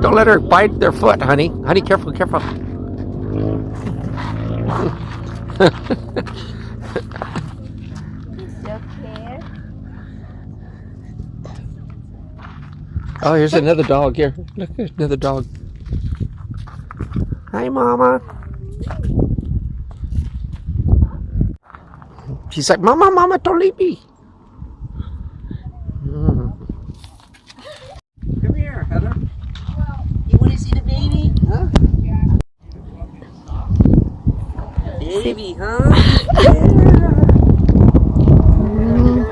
Don't let her bite their foot, honey. Honey, careful, careful. Oh, here's another dog here. Look, there's another dog. Hi, Mama. She's like, Mama, Mama, don't leave me. Come here, Heather. You want to see the baby? Huh? Baby, huh?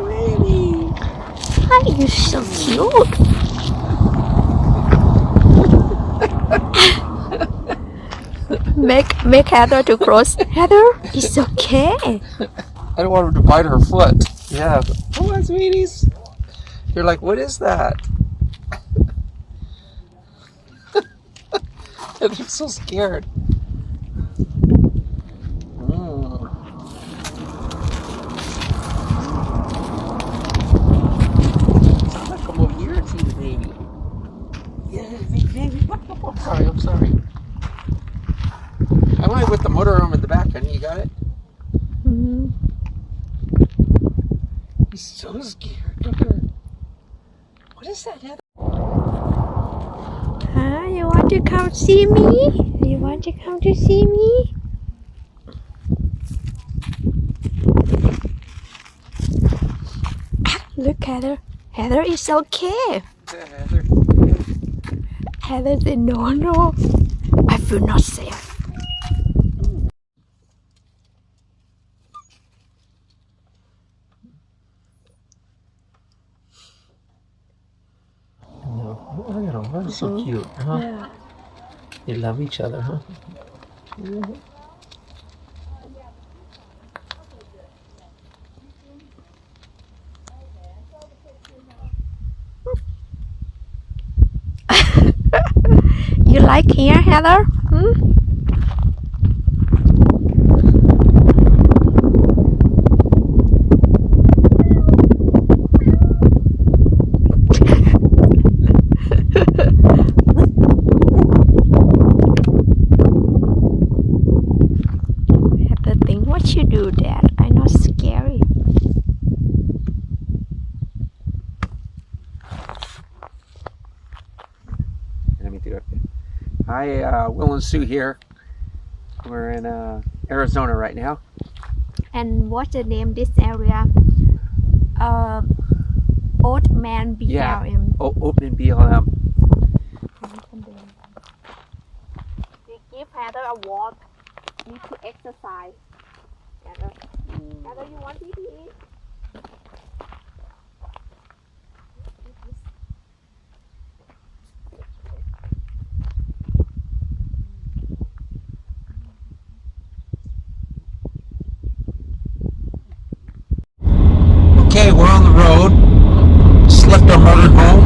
Baby. Hi, you're so cute. Make Heather to cross. Heather, it's okay. I don't want her to bite her foot. Yeah. Come on, sweeties. You're like, what is that? They're so scared. Come over here and see the baby. Yeah, baby. I'm sorry. I went with the motorhome in the back, honey. You got it? Mm-hmm. He's so scared. Look at her. What is that, Heather? You want to come see me? You want to come to see me? Look, Heather. Heather is okay. Yeah, Heather. Heather said, no. I feel not safe. No. Look at them. They're so cute, huh? Yeah. They love each other, huh? Mm-hmm. You like here, Heather? Hmm? Heather think, what you do, Dad? I'm not scary. Let me do it. Hi, Will and Sue here. We're in Arizona right now. And what's the name this area? Oatman BLM. Yeah. Oatman BLM. We give Heather a walk. Need to exercise. Heather, you want to eat? Okay, we're on the road. Just left our motorhome.